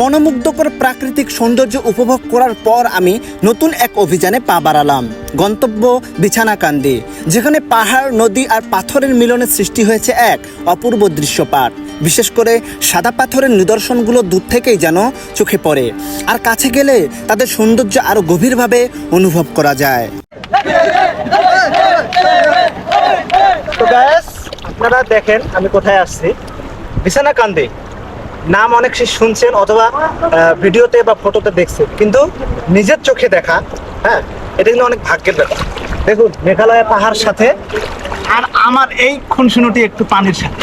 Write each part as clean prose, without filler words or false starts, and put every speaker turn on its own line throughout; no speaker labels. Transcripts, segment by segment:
মনোমুগ্ধকর প্রাকৃতিক সৌন্দর্য উপভোগ করার পর আমি নতুন এক অভিযানে পা বাড়ালাম। গন্তব্য বিছানাকান্দি, যেখানে পাহাড়, নদী আর পাথরের মিলনে সৃষ্টি হয়েছে এক অপূর্ব দৃশ্যপাট। বিশেষ করে সাদা পাথরের নিদর্শনগুলো দূর থেকেই যেন চোখে পড়ে, আর কাছে গেলে তাদের সৌন্দর্য আরো গভীরভাবে অনুভব করা যায়। তো গাইস, আপনারা দেখেন আমি কোথায় আসছি। বিছানাকান্দি নাম অনেক শুনছেন অথবা ভিডিওতে বা ফটোতে দেখছেন, কিন্তু নিজের চোখে দেখা, হ্যাঁ, এটা কিন্তু অনেক ভাগ্যের ব্যাপার। দেখুন মেঘালয় পাহাড় সাথে আর আমার এই খুনসুনটি একটু পানির সাথে,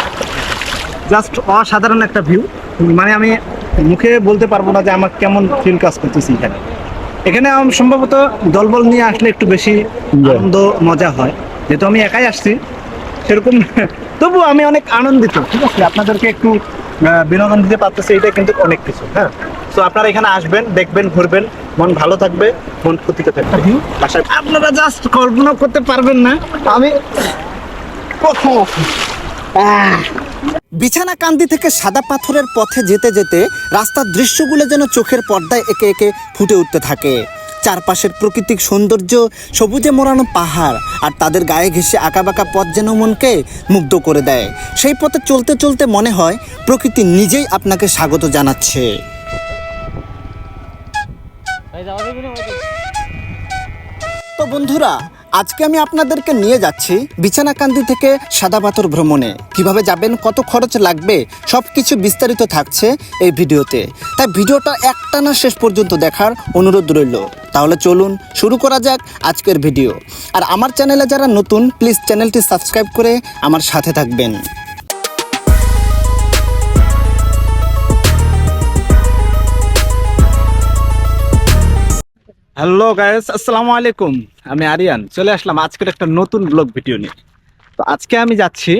জাস্ট অসাধারণ একটা ভিউ। মানে আমি মুখে বলতে পারবো না যে আমার কেমন ফিল কাজ করতেছি এখানে। এখানে সম্ভবত দলবল নিয়ে আসলে একটু বেশি আনন্দ মজা হয়, যেহেতু আমি একাই আসছি সেরকম, তবু আমি অনেক আনন্দিত। ঠিক আছে, আপনাদেরকে একটু বিনোদন দিতে পারতেছে, এটা কিন্তু অনেক কিছু। হ্যাঁ, তো আপনারা এখানে আসবেন, দেখবেন, ঘুরবেন, মন ভালো থাকবে, মন ক্ষতিতে থাকবে। বাসায় আপনারা জাস্ট কল্পনা করতে পারবেন না আমি বিছানাকান্দি থেকে সাদা পাথরের পথে যেতে যেতে রাস্তার দৃশ্যগুলো যেন চোখের পর্দায় একে একে ফুটে উঠতে থাকে। চারপাশের প্রাকৃতিক সৌন্দর্য, সবুজে মোড়ানো পাহাড় আর তাদের গায়ে ঘেঁষে আঁকাবাঁকা পথ যেন মনকে মুগ্ধ করে দেয়। সেই পথে চলতে চলতে মনে হয় প্রকৃতি নিজেই আপনাকে স্বাগত জানাচ্ছে। তো বন্ধুরা, আজকে আমি আপনাদেরকে নিয়ে যাচ্ছি বিছানাকান্দি থেকে সাদা পাথর ভ্রমণে। কিভাবে যাবেন, কত খরচ লাগবে, সব কিছু বিস্তারিত থাকছে এই ভিডিওতে। তাই ভিডিওটা একটানা শেষ পর্যন্ত দেখার অনুরোধ রইল। তাহলে চলুন শুরু করা যাক আজকের ভিডিও। আর আমার চ্যানেলে যারা নতুন, প্লিজ চ্যানেলটি সাবস্ক্রাইব করে আমার সাথে থাকবেন। হ্যালো গাইস, আসসালামু আলাইকুম। আমি আরিয়ান, চলে আসলাম আজকের একটা নতুন ব্লগ ভিডিও নিয়ে। তো আজকে আমি যাচ্ছি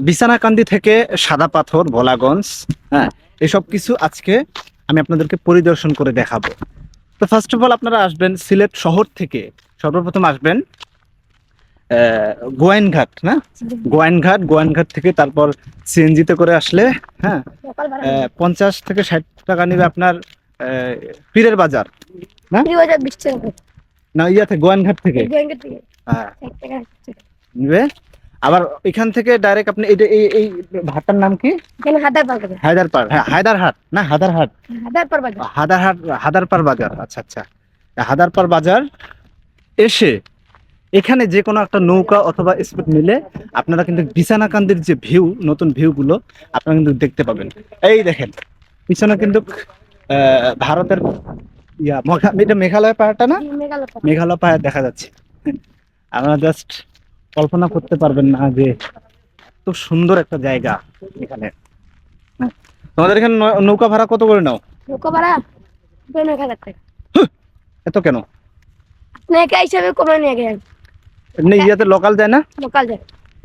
বিছানাকান্দি থেকে সাদা পাথর, ভোলাগঞ্জ, হ্যাঁ, এসব কিছু আজকে আমি আপনাদেরকে পরিদর্শন করে দেখাবো। তো ফার্স্ট অফ অল আপনারা আসবেন সিলেট শহর থেকে, সর্বপ্রথম আসবেন গোয়াইনঘাট, না গোয়াইনঘাট থেকে তারপর সিএনজিতে করে আসলে, হ্যাঁ, 50 থেকে 60 টাকা নেবে আপনার পীরের বাজার, না ইয়াতে গোয়াইনঘাট থেকে, হ্যাঁ নেবে। আবার এখান থেকে ডাইরেক্ট আপনি এই ঘাটটার নাম কি? হায়দারপাড়, হ্যাঁ হায়দারহাট, না হায়দারপাড় বাজার। আচ্ছা আচ্ছা, হায়দারপাড় বাজার এসে এখানে যে কোনো একটা নৌকা অথবা স্পিড নিলে আপনারা কিন্তু বিছানাকান্দির যে ভিউ, নতুন ভিউগুলো আপনারা কিন্তু দেখতে পাবেন। এই দেখেন পিছনে কিন্তু ভারতের এটা মেঘালয় পাহাড়টা, না মেঘালয় পাহাড় দেখা যাচ্ছে। আপনারা জাস্ট কল্পনা করতে পারবেন না যে এত সুন্দর একটা জায়গা এখানে। তোমাদের এখানে নৌকা ভাড়া কত করে নাও?
নৌকা ভাড়া 1000 টাকা।
এত কেন?
নৌকা হিসাবে কমে নিয়ে গেলেন।
এমনি ইয়াতে লোকাল যায় না?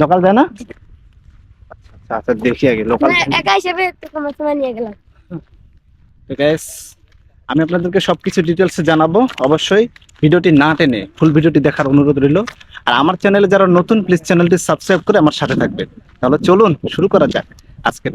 লোকাল যায়
না? আচ্ছা আচ্ছা, দেখি আগে লোকাল
একা হিসাবে কমে নিয়ে গেলাম।
তো গাইস, আমি আপনাদেরকে সবকিছু ডিটেলসে জানাবো। অবশ্যই ভিডিওটি না টেনে ফুল ভিডিওটি দেখার অনুরোধ রইল। আর আমার চ্যানেলে যারা নতুন, প্লিজ চ্যানেলটি সাবস্ক্রাইব করে আমার সাথে থাকবেন। তাহলে চলুন শুরু করা যাক আজকের।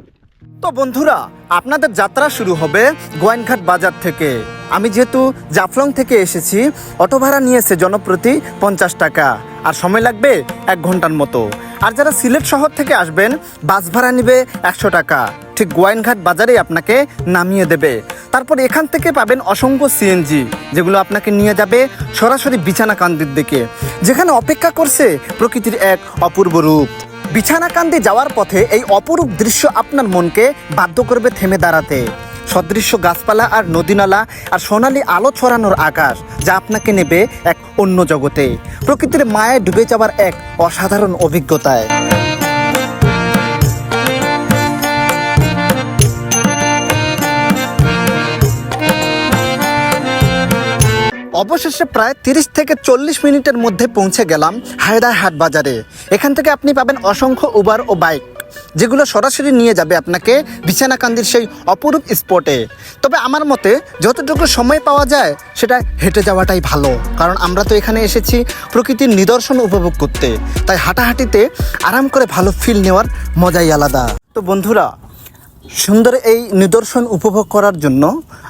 তো বন্ধুরা, আপনাদের যাত্রা শুরু হবে গোয়াইনঘাট বাজার থেকে। আমি যেহেতু জাফলং থেকে এসেছি, অটো ভাড়া নিয়েছে জনপ্রতি 50 টাকা, আর সময় লাগবে 1 ঘন্টার মতো। আর যারা সিলেট শহর থেকে আসবেন, বাস ভাড়া নিবে 100 টাকা। ঠিক গোয়াইনঘাট বাজারেই আপনাকে নামিয়ে দেবে। তারপর এখান থেকে পাবেন অসংখ্য সিএনজি, যেগুলো আপনাকে নিয়ে যাবে সরাসরি বিছানাকান্দির দিকে, যেখানে অপেক্ষা করছে প্রকৃতির এক অপূর্ব রূপ। বিছানাকান্দি যাওয়ার পথে এই অপরূপ দৃশ্য আপনার মনকে বাধ্য করবে থেমে দাঁড়াতে। সদৃশ্য গাছপালা আর নদীনালা আর সোনালি আলো ছড়ানোর আকাশ, যা আপনাকে নেবে এক অন্য জগতে, প্রকৃতির মায়ায় ডুবে যাওয়ার এক অসাধারণ অভিজ্ঞতায়। অবশেষে প্রায় 30 থেকে 40 মিনিটের মধ্যে পৌঁছে গেলাম হায়দারহাট বাজারে। এখান থেকে আপনি পাবেন অসংখ্য উবার ও বাইক, যেগুলো সরাসরি নিয়ে যাবে আপনাকে বিছানাকান্দির সেই অপরূপ স্পটে। তবে আমার মতে যতটুকু সময় পাওয়া যায় সেটা হেঁটে যাওয়াটাই ভালো, কারণ আমরা তো এখানে এসেছি প্রকৃতির নিদর্শন উপভোগ করতে। তাই হাঁটাহাঁটিতে আরাম করে ভালো ফিল নেওয়ার মজাই আলাদা। তো বন্ধুরা, সুন্দর এই নিদর্শন উপভোগ করার জন্য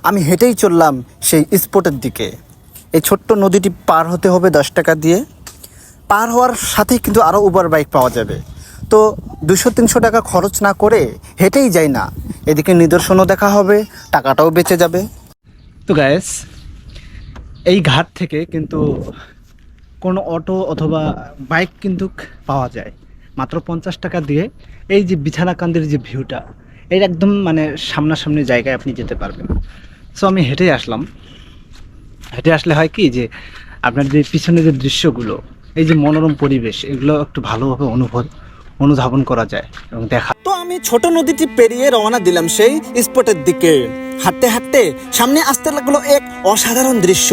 আমি হেঁটেই চললাম সেই স্পটের দিকে। এই ছোট্ট নদীটি পার হতে হবে 10 টাকা দিয়ে। পার হওয়ার সাথেই কিন্তু আরও উবার বাইক পাওয়া যাবে। তো 200-300 টাকা খরচ না করে হেঁটেই যাই না, এদিকে নিদর্শনও দেখা হবে, টাকাটাও বেঁচে যাবে। তো গাইস, এই ঘাট থেকে কিন্তু কোনো অটো অথবা বাইক কিন্তু পাওয়া যায় মাত্র 50 টাকা দিয়ে। এই যে বিছানাকান্দির যে ভিউটা, এর একদম মানে সামনাসামনি জায়গায় আপনি যেতে পারবেন। সো আমি হেঁটেই আসলাম। হেঁটে আসলে হয় কি যে আপনার যে পিছনে যে দৃশ্যগুলো, এই যে মনোরম পরিবেশ, এগুলো একটু ভালোভাবে অনুধাবন করা যায় এবং দেখা। তো আমি ছোট নদীটি পেরিয়ে রওনা দিলাম সেই স্পটের দিকে। হাঁটতে হাঁটতে সামনে আসতে লাগলো এক অসাধারণ দৃশ্য,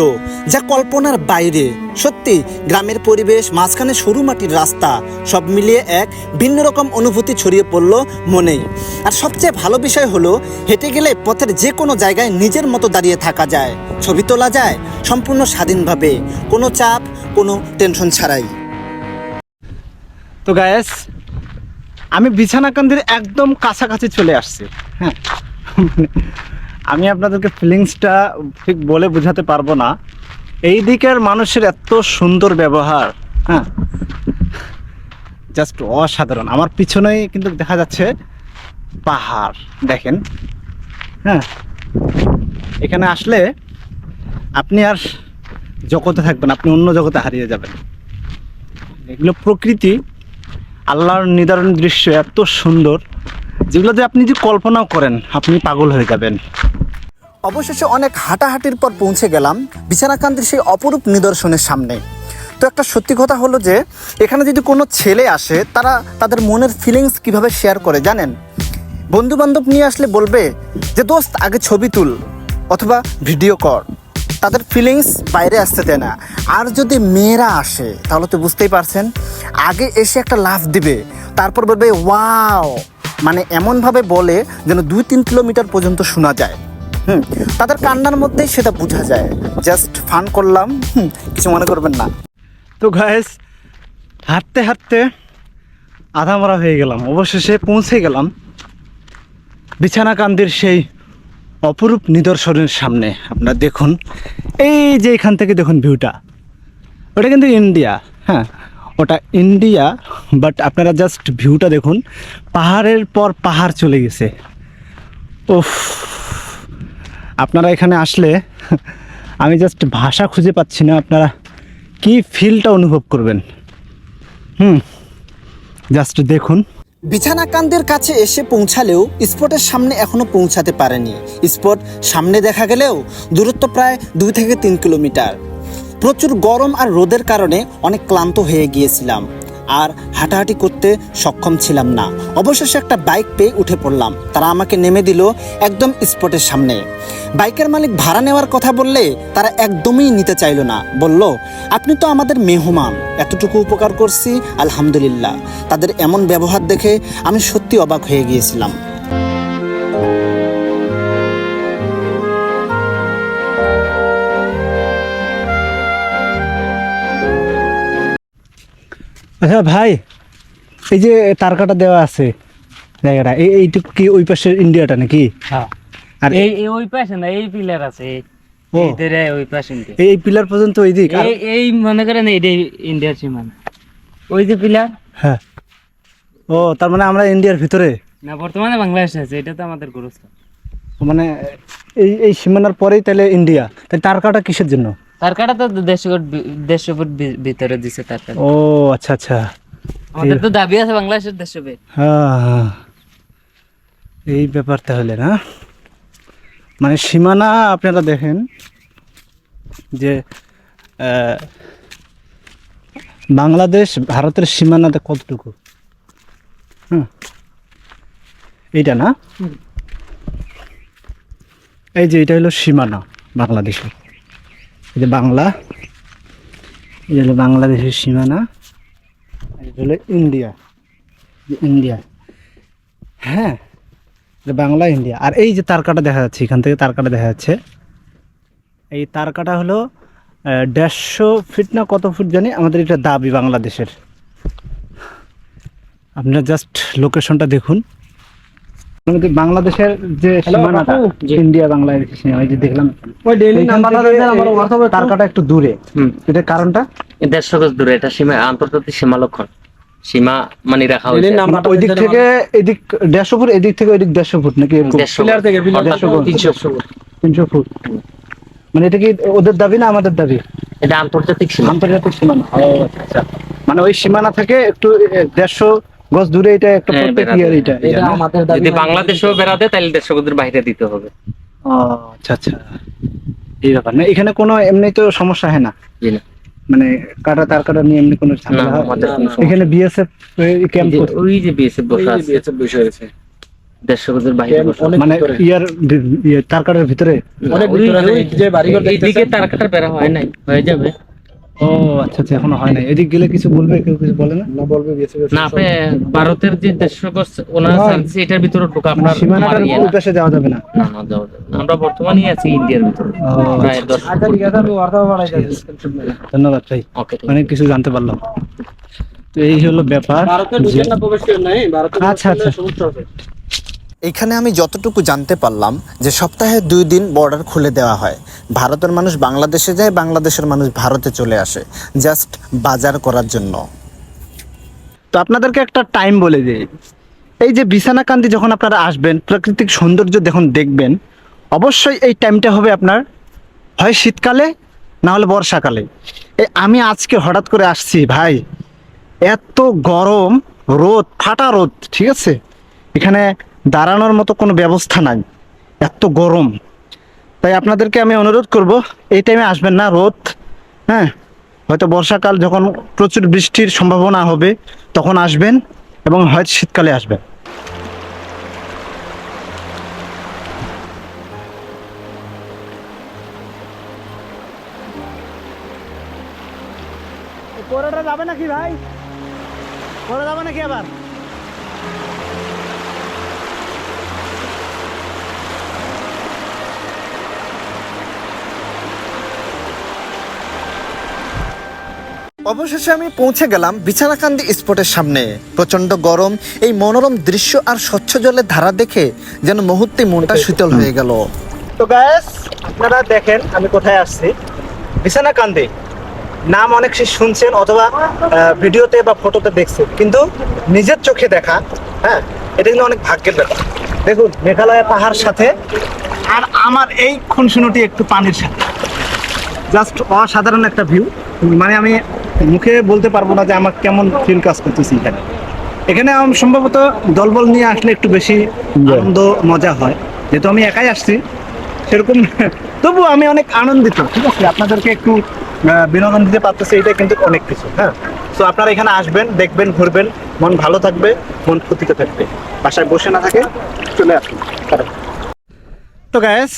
যা কল্পনার বাইরে। সত্যি গ্রামের পরিবেশ, মাঝখানে সরু মাটির রাস্তা, সব মিলিয়ে এক ভিন্ন রকম অনুভূতি ছড়িয়ে পড়লো মনেই। আর সবচেয়ে ভালো বিষয় হলো, হেঁটে গেলে পথের যে কোনো জায়গায় নিজের মতো দাঁড়িয়ে থাকা যায়, ছবি তোলা যায় সম্পূর্ণ স্বাধীনভাবে, কোনো চাপ, কোনো টেনশন ছাড়াই। তো গায়েস, আমি বিছানাকান্দির একদম কাছাকাছি চলে আসছি। হ্যাঁ, আমি আপনাদেরকে ফিলিংসটা ঠিক বলে বোঝাতে পারবো না। এই দিকের মানুষের এত সুন্দর ব্যবহার, হ্যাঁ, জাস্ট অসাধারণ। আমার পিছনেই কিন্তু দেখা যাচ্ছে পাহাড়, দেখেন। হ্যাঁ, এখানে আসলে আপনি আর জগতে থাকবেন, আপনি অন্য জগতে হারিয়ে যাবেন। এগুলো প্রকৃতি, আল্লাহর নিদারুণ দৃশ্য, এত সুন্দর, যেগুলো যে আপনি যদি কল্পনাও করেন আপনি পাগল হয়ে যাবেন। অবশেষে অনেক হাঁটাহাঁটির পর পৌঁছে গেলাম বিছানাকান্দির সেই অপরূপ নিদর্শনের সামনে। তো একটা সত্যি কথা হলো যে এখানে যদি কোনো ছেলে আসে, তারা তাদের মনের ফিলিংস কিভাবে শেয়ার করে জানেন? বন্ধু বান্ধব নিয়ে আসলে বলবে যে দোস্ত আগে ছবি তুল অথবা ভিডিও কর, তাদের ফিলিংস বাইরে আসতে দেয় না। আর যদি মেয়েরা আসে তাহলে তো বুঝতেই পারছেন, আগে এসে একটা লাফ দিবে, তারপর বলবে ওয়াও, মানে এমনভাবে বলে যেন 2-3 কিলোমিটার পর্যন্ত শোনা যায়। তাদের কান্নার মধ্যেই সেটা বোঝা যায়। জাস্ট ফান করলাম, কিছু মনে করবেন না। তো গাইস, হাঁটতে হাঁটতে আধামরা হয়ে গেলাম, অবশেষে পৌঁছে গেলাম বিছানাকান্দির সেই অপরূপ নিদর্শনের সামনে। আপনারা দেখুন, এই যে এখান থেকে দেখুন ভিউটা, ওটা কিন্তু ইন্ডিয়া। হ্যাঁ, ওটা ইন্ডিয়া, বাট আপনারা জাস্ট ভিউটা দেখুন, পাহাড়ের পর পাহাড় চলে গেছে। উফ, আপনারা এখানে আসলে আমি জাস্ট ভাষা খুঁজে পাচ্ছি না, আপনারা কি ফিলটা অনুভব করবেন। জাস্ট দেখুন। বিছানাকান্দির কাছে এসে পৌঁছালেও স্পটের সামনে এখনো পৌঁছাতে পারেনি। স্পট সামনে দেখা গেলেও দূরত্ব প্রায় 2-3 কিলোমিটার। প্রচুর গরম আর রোদের কারণে অনেক ক্লান্ত হয়ে গিয়েছিলাম আর হাঁটাহাঁটি করতে সক্ষম ছিলাম না। অবশেষে একটা বাইক পেয়ে উঠে পড়লাম। তারা আমাকে নেমে দিল একদম স্পটের সামনে। বাইকের মালিক ভাড়া নেওয়ার কথা বললে তারা একদমই নিতে চাইল না। বলল, আপনি তো আমাদের মেহমান, এতটুকু উপকার করছি আলহামদুলিল্লাহ। তাদের এমন ব্যবহার দেখে আমি সত্যি অবাক হয়ে গিয়েছিলাম। আচ্ছা ভাই, এই যে তারকাটা দেওয়া আছে জায়গাটা, এইটুকু কি ওই পাশের ইন্ডিয়াটা নাকি?
হ্যাঁ,
আর
এই ওই পাশে না, এই পিলার আছে
ও,
ওই পাশে
এই পিলার পর্যন্ত ওই দিক।
এই মনে করেন এইটাই ইন্ডিয়ার সীমানা, ওই যে পিলার।
হ্যাঁ, ও তার মানে আমরা ইন্ডিয়ার ভিতরে
না, বর্তমানে বাংলাদেশ আছে, এটা তো আমাদের গোরস্থান।
মানে এই সীমানার পরেই তাহলে ইন্ডিয়া। তাই তারকাটা কিসের জন্য?
তারকাটা তো 150 ফুট ভিতরে দিছে তারকা।
ও আচ্ছা আচ্ছা,
আমাদের তো দাবি আছে বাংলাদেশের 150 ফুট।
হ্যাঁ, এই ব্যাপার তাহলে না, মানে সীমানা আপনারা দেখেন যে বাংলাদেশ ভারতের সীমানাতে কতটুকু। এইটা না, এই যে এটা হলো সীমানা বাংলাদেশের। এই যে বাংলা, এটা হলো বাংলাদেশের সীমানা, এটা হলো ইন্ডিয়া। ইন্ডিয়া, হ্যাঁ, এটা বাংলা ইন্ডিয়া। আর এই যে তারকাটা দেখা যাচ্ছে, এখান থেকে তারকাটা দেখা যাচ্ছে, এই তারকাটা হলো 150 ফিট না কত ফুট জানি, আমাদের এটা দাবি বাংলাদেশের। আপনারা জাস্ট লোকেশনটা দেখুন। আমাদের বাংলাদেশের যে সীমানাটা, ইন্ডিয়া বাংলাদেশ সীমানা, এই যে দেখলাম
ওই ডেইলি
এইখান
নাম্বারটা
থেকে
দেন আমার WhatsApp এ
তার কাটা একটু দূরে, এটার কারণটা
150 গজ দূরে, এটা সীমা, আন্তর্জাতিক সীমা লক্ষণ, সীমা মানে রাখা
ডেইলি
হয়েছে।
নাম্বারটা
ওই দিক থেকে এদিক 150 ফুট, এদিক থেকে ওই দিক 150 ফুট নাকি এরকম?
150
পিলার থেকে পিলার
অর্থাৎ 300 ফুট।
300 ফুট। মানে এটা কি ওদের দাবি না আমাদের দাবি?
এটা আন্তর্জাতিক সীমা।
আন্তর্জাতিক সীমানা। ও আচ্ছা। মানে ওই সীমানা থেকে একটু 150 গজ দূরে এটা একটা
হ্যাঁ,
প্রত্যেক
বেড়াতে।
ইয়ার এটা
এটা
না?
আমাদের দাবি
যদি
মানে-
বাংলাদেশেও বেড়াতে তাহলে 150 গজের বাইরে দিতে হবে।
ও আচ্ছা আচ্ছা, এই ব্যাপার না। এখানে কোনো এমনি তো সমস্যা হয় না,
জি না,
মানে কাটা তার কাটা নিয়ে এমনি কোনো
না
ঝামেলা হয়?
আমাদের কোনো সমস্যা
এখানে বিএসএফ ক্যাম্প
নেই। ওই যে বিএসএফ
ওই
বসে
যে
আছে,
BSF বসে আছে
150 গজের বাইরে বসে আছে।
অনেক
মানে
ভিতরে।
ইয়ার তার কাটার ভিতরে।
অনেক
না, ওই-
ভিতরে
ওই
যে বাড়িঘর
এইদিকে
দেখতেছেন।
তার কাটার বেড়া হয় নাই, হয়ে যাবে।
ও আচ্ছা আচ্ছা, এখনো হয় না। এদিক গেলে কিছু বলবে, কেউ কিছু বলে না?
না বলবে BSF
না, আপনি ভারতের যে 150 গজ ওনার
নয়।
সার্ভিস, এটার ভিতরে ঢোকা আপনার
সীমানাটার
আমার ইয়ে
ওই
না।
পাশে যাওয়া যাবে না।
না না, যাওয়া যাবে না। আমরা বর্তমানে আছি ইন্ডিয়ার ভিতরে,
ও,
প্রায় 10
আচ্ছা ঠিক আছে, আমি WhatsApp এ পাঠাই দিচ্ছি স্ক্রিনশট মেরে।
ধন্যবাদ ভাই,
ওকে।
অনেক কিছু জানতে পারলাম। তো এই হলো ব্যাপার।
ভারতে ঢুকেন না, প্রবেশ করেন নাই, ভারতে
আচ্ছা, আচ্ছা।
সমস্যা হবে।
এখানে আমি যতটুকু জানতে পারলাম যে সপ্তাহে 2 দিন বর্ডার খুলে দেওয়া হয়। ভারতের মানুষ বাংলাদেশে যায়, বাংলাদেশের মানুষ ভারতে চলে আসে জাস্ট বাজার করার জন্য।
তো আপনাদেরকে একটা টাইম বলে দিই, এই যে বিছানাকান্দি যখন আপনারা আসবেন, প্রাকৃতিক সৌন্দর্য যখন দেখবেন, অবশ্যই এই টাইমটা হবে আপনার হয় শীতকালে, না হলে বর্ষাকালে। এই আমি আজকে হঠাৎ করে আসছি ভাই, এত গরম, রোদ, ফাটা রোদ, ঠিক আছে, এখানে দাঁড়ানোর মতো কোনো ব্যবস্থা নাই, এত গরম। তাই আপনাদেরকে আমি অনুরোধ করব, এই টাইমে আসবেন না, রোদ, হ্যাঁ, হয়তো বর্ষাকাল যখন প্রচুর বৃষ্টির সম্ভাবনা হবে তখন আসবেন, এবং হয়তো শীতকালে আসবেন। পরেটা যাবে নাকি ভাই? পরে যাবে নাকি আবার?
অবশেষে আমি পৌঁছে গেলাম বিছানাকান্দি স্পটের সামনে। প্রচন্ড গরম, এই মনোরম দৃশ্য আর স্বচ্ছ জলের ধারা দেখে যেন মুহূর্তে মনটা শীতল হয়ে গেল।
তো গ্যাস, আপনারা দেখেন আমি কোথায় আসছি, বিছানাকান্দি। নাম অনেক শুনছেন অথবা ভিডিওতে বা ফটোতে দেখছেন, কিন্তু নিজের চোখে দেখা, হ্যাঁ, এটা কিন্তু অনেক ভাগ্যের ব্যাপার। দেখুন মেঘালয় পাহাড় সাথে, আর আমার এই খুনসুনটি একটু পানির সাথে, জাস্ট অসাধারণ একটা ভিউ। মানে আমি মুখে বলতে পারবো না যে আমার কেমন ফিল কাজ করতেছি এখানে। এখানে আমি সম্ভবত দলবল নিয়ে আসলে একটু বেশি আনন্দ মজা হয়, যেহেতু আমি একাই আসছি সেরকম। তবু আমি অনেক আনন্দিত, ঠিক আছে, আপনাদেরকে একটু বিনোদন দিতে পারতেছি, এটা কিন্তু অনেক কিছু। হ্যাঁ, তো আপনারা এখানে আসবেন, দেখবেন, ঘুরবেন, মন ভালো থাকবে, মন ফুর্তিতে থাকবে। বাসায় বসে না থাকে চলে আসুন। তো গ্যাস,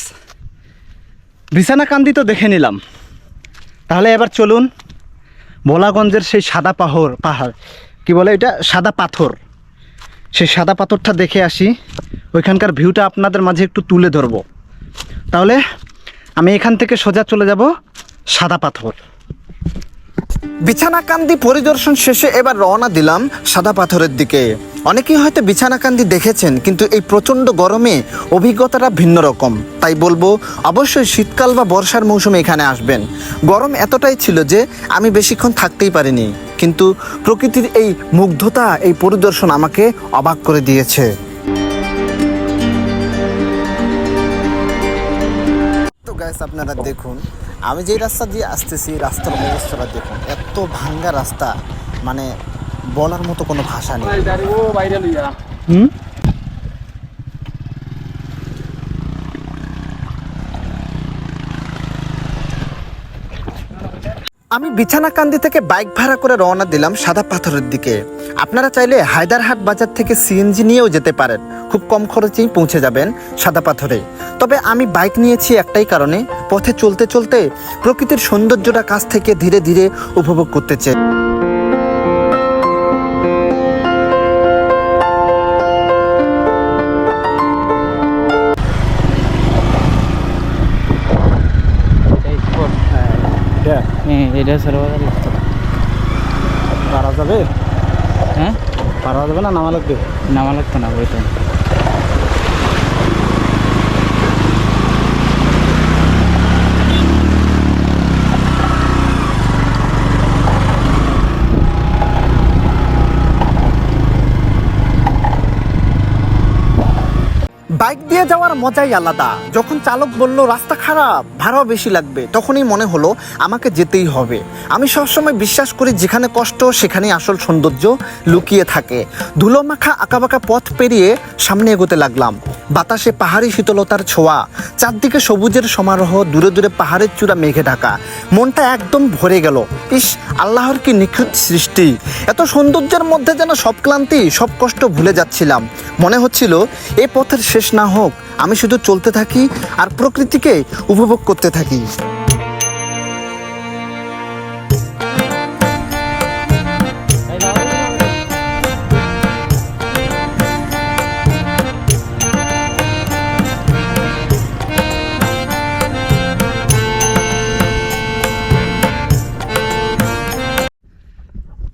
বিছানাকান্দি তো দেখে নিলাম, তাহলে এবার চলুন ভোলাগঞ্জের সেই সাদা পাহাড় কি বলে এটা, সাদা পাথর, সেই সাদা পাথরটা দেখে আসি, ওইখানকার ভিউটা আপনাদের মাঝে একটু তুলে ধরবো। তাহলে আমি এখান থেকে সোজা চলে যাব সাদা পাথর।
বিছানাকান্দি পরিদর্শন শেষে এবার রওনা দিলাম সাদা পাথরের দিকে। অনেকেই হয়তো বিছানাকান্দি দেখেছেন, কিন্তু এই প্রচণ্ড গরমে অভিজ্ঞতাটা ভিন্ন রকম। তাই বলবো অবশ্যই শীতকাল বা বর্ষার মৌসুমে এখানে আসবেন। গরম এতটাই ছিল যে আমি বেশিক্ষণ থাকতেই পারিনি, কিন্তু প্রকৃতির এই মুগ্ধতা, এই পরিদর্শন আমাকে অবাক করে দিয়েছে। তো গাইস, আপনারা দেখুন আমি যেই রাস্তা দিয়ে আসতেছি, রাস্তার অবস্থাটা দেখুন, এত ভাঙ্গা রাস্তা, মানে বলার মতো কোনো ভাষা নেই।
ও বাইরে লইয়া
হুম,
আমি বিছানাকান্দি থেকে বাইক ভাড়া করে রওনা দিলাম সাদা পাথরের দিকে। আপনারা চাইলে হায়দারহাট বাজার থেকে সিএনজি নিয়েও যেতে পারেন, খুব কম খরচেই পৌঁছে যাবেন সাদা পাথরে। তবে আমি বাইক নিয়েছি একটাই কারণে, পথে চলতে চলতে প্রকৃতির সৌন্দর্যটা কাছ থেকে ধীরে ধীরে উপভোগ করতে চাই।
এটা সর্বদাই
পারা যাবে?
হ্যাঁ,
পারা যাবে না, নামা লাগবে?
নামা লাগতো না বইটা।
বাইক দিয়ে যাওয়ার মজাই আলাদা। যখন চালক বলল রাস্তা খারাপ, ভাড়াও বেশি লাগবে, তখনই মনে হলো আমাকে যেতেই হবে। আমি সবসময় বিশ্বাস করি যেখানে কষ্ট সেখানেই আসল সৌন্দর্য লুকিয়ে থাকে। ধুলো মাখা আঁকাবাঁকা পথ পেরিয়ে সামনে এগোতে লাগলাম। বাতাসে পাহাড়ি শীতলতার ছোঁয়া, চারদিকে সবুজের সমারোহ, দূরে দূরে পাহাড়ের চূড়া মেঘে ঢাকা। মনটা একদম ভরে গেল। ইস, আল্লাহর কি নিখুঁত সৃষ্টি! এত সৌন্দর্যের মধ্যে যেন সব ক্লান্তি, সব কষ্ট ভুলে যাচ্ছিলাম। মনে হচ্ছিল এই পথের শেষ না হোক, আমি শুধু চলতে থাকি আর প্রকৃতিকে উপভোগ করতে থাকি।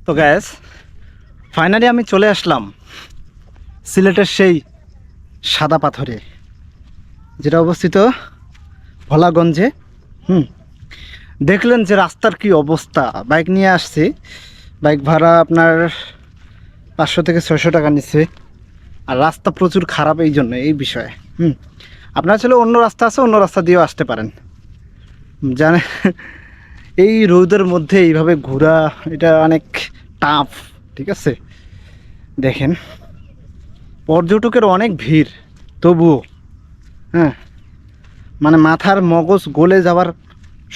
তো গ্যাস ফাইনালি আমি চলে আসলাম সিলেটের সেই সাদা পাথরে, যেটা অবস্থিত ভোলাগঞ্জে। দেখলেন যে রাস্তার কি অবস্থা। বাইক নিয়ে আসছি, বাইক ভাড়া আপনার 500 থেকে 600 টাকা নিচ্ছে। আর রাস্তা প্রচুর খারাপ, এই জন্য এই বিষয়ে আপনার ছিল অন্য রাস্তা আছে, অন্য রাস্তা দিয়েও আসতে পারেন। জানে এই রোদের মধ্যে এইভাবে ঘোরা এটা অনেক টাফ, ঠিক আছে। দেখেন পর্যটকের অনেক ভিড়, তবুও মানে মাথার মগজ গলে যাওয়ার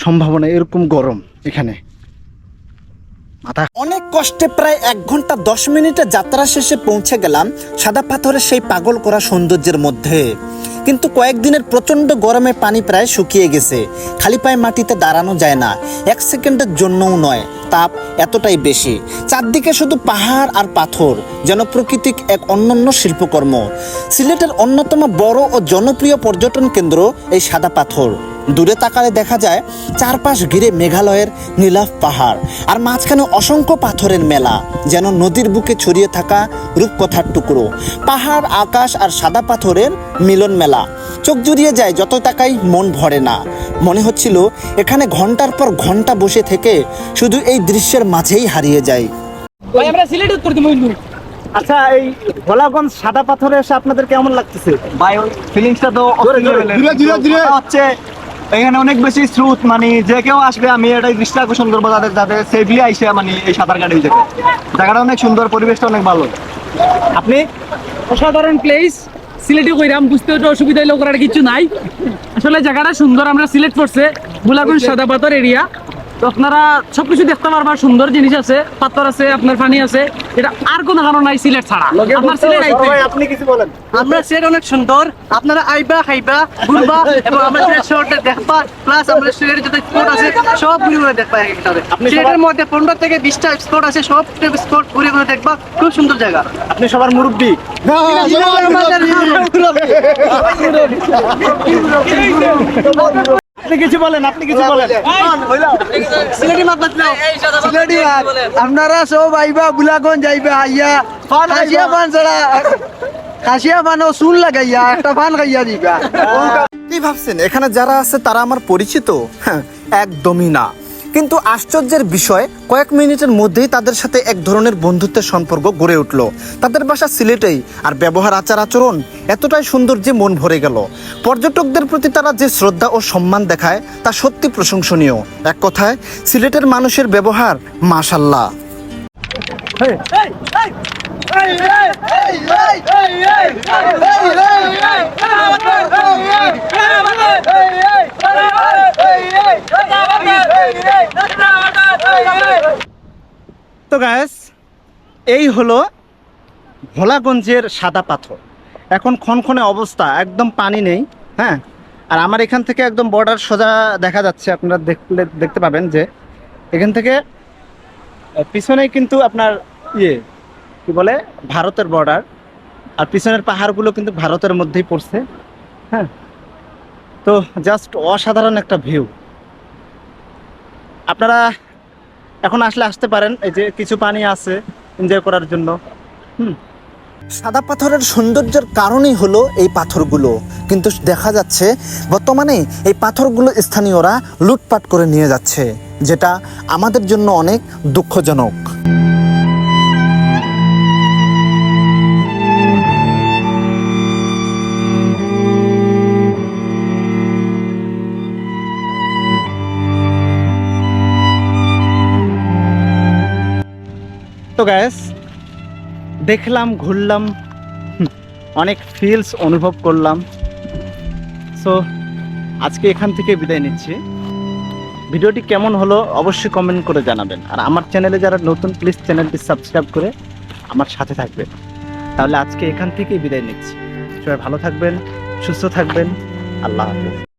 সম্ভাবনা, এরকম গরম এখানে। মাথা
অনেক কষ্টে প্রায় 1 ঘন্টা 10 মিনিটের যাত্রা শেষে পৌঁছে গেলাম সাদা পাথরের সেই পাগল করা সৌন্দর্যের মধ্যে। কিন্তু কয়েকদিনের প্রচণ্ড গরমে পানি প্রায় শুকিয়ে গেছে। খালি পায়ে মাটিতে দাঁড়ানো যায় না, 1 সেকেন্ডের জন্যও নয়। তাপ এতটাই বেশি, চারদিকে শুধু পাহাড় আর পাথর, যেন প্রকৃতিক এক অনন্য শিল্পকর্ম। সিলেটের অন্যতম বড় ও জনপ্রিয় পর্যটন কেন্দ্র এই সাদা পাথর। দূরে তাকালে দেখা যায় চারপাশ ঘিরে মেঘালয়ের নীলাভ পাহাড়, আর মাঝখানে অসংখ্য পাথরের মেলা, যেন নদীর বুকে ছড়িয়ে থাকা রূপকথার টুকরো। পাহাড়, আকাশ আর সাদা পাথরের মিলন মেলা, চোখ জুড়িয়ে যায়, যত তাকাই মন ভরে না। মনে হচ্ছিল এখানে ঘন্টার পর ঘন্টা বসে থেকে শুধু এই দৃশ্যের মাঝেই হারিয়ে যায়।
ভাই আমরা সিলেট উত্তর দিব বন্ধু।
আচ্ছা, এই ভোলাগঞ্জ সাদা পাথরে এসে আপনাদের কেমন লাগতেছে?
ভাই ওই ফিলিংসটা তো হচ্ছে এখানে অনেক বেশি স্রোত, মানে যে কেউ আসবে, আমি এটাই দৃষ্টি আকর্ষণ করবো তাদের, যাতে সেফলি আইসে মানে এই সাঁতার কাটে জায়গাটা অনেক সুন্দর, পরিবেশটা অনেক ভালো।
আপনি?
অসাধারণ প্লেস। সিলেটে কইরাম, বুঝতে একটু অসুবিধা হইলেও করার কিছু নাই। আসলে জায়গাটা সুন্দর। আমরা সিলেট পড়ছে ভোলাগঞ্জ সাদা পাথর এরিয়া, তো আপনারা সবকিছু দেখতে পারবা। সুন্দর জিনিস আছে, পাথর আছে, আপনার পানি আছে। এটা আর কোনো কারণ নাই সিলেট ছাড়া। আপনার সিলেট আইতে,
আপনি কিছু বলেন।
আমরা সিলেট অনেক সুন্দর। আপনারা আইবা, খাইবা, ঘুরবা এবং আমরা সিলেট শহরটা দেখবা। প্লাস আমরা সিলেটের যত স্পট আছে সব ঘুরে ঘুরে দেখবা। সিলেটের মধ্যে 15 থেকে 20টা স্পট আছে, সব স্পট ঘুরে ঘুরে দেখবা। খুব সুন্দর জায়গা।
আপনি সবার মুরব্বী। আপনি কিছু বলেন, আপনি কিছু বলেন।
আপনারা সব আইবা, বুলাগঞ্জ যাইবা, আইয়া খাসিয়া পান ছাড়া খাসিয়া পানও চুল লাগাইয়া একটা পান খাইয়া দিবা।
কি ভাবছেন এখানে যারা আছে তারা আমার পরিচিত? হ্যাঁ, একদমই না। কিন্তু আশ্চর্যের বিষয়, কয়েক মিনিটের মধ্যেই তাদের সাথে এক ধরনের বন্ধুত্বের সম্পর্ক গড়ে উঠল। তাদের বাসা সিলেটেই, আর ব্যবহার, আচার আচরণ এতটাই সুন্দর যে মন ভরে গেল। পর্যটকদের প্রতি তারা যে শ্রদ্ধা ও সম্মান দেখায় তা সত্যি প্রশংসনীয়। এক কথায় সিলেটের মানুষের ব্যবহার মাশাআল্লাহ।
তো গাইস, এই হলো ভোলাগঞ্জের সাদা পাথর। এখন খনখনে অবস্থা, একদম পানি নেই। হ্যাঁ, আর আমার এখান থেকে একদম বর্ডার সোজা দেখা যাচ্ছে। আপনারা দেখতে পাবেন যে এখান থেকে পিছনেই কিন্তু আপনার কি বলে ভারতের বর্ডার, আর পিছনের পাহাড়গুলো কিন্তু ভারতের মধ্যেই পড়ছে। হ্যাঁ, তো জাস্ট অসাধারণ একটা ভিউ। আপনারা এখন আসলে আসতে পারেন, এই যে কিছু পানি আছে এনজয় করার জন্য।
সাদা পাথরের সৌন্দর্যের কারণই হলো এই পাথরগুলো, কিন্তু দেখা যাচ্ছে বর্তমানে এই পাথরগুলো স্থানীয়রা লুটপাট করে নিয়ে যাচ্ছে, যেটা আমাদের জন্য অনেক দুঃখজনক।
তো গ্যাস দেখলাম, ঘুরলাম, অনেক ফিলস অনুভব করলাম। সো আজকে এখান থেকে বিদায় নিচ্ছি। ভিডিওটি কেমন হলো অবশ্যই কমেন্ট করে জানাবেন। আর আমার চ্যানেলে যারা নতুন, প্লিজ চ্যানেলটি সাবস্ক্রাইব করে আমার সাথে থাকবেন। তাহলে আজকে এখান থেকেই বিদায় নিচ্ছি। সবাই ভালো থাকবেন, সুস্থ থাকবেন। আল্লাহ হাফেজ।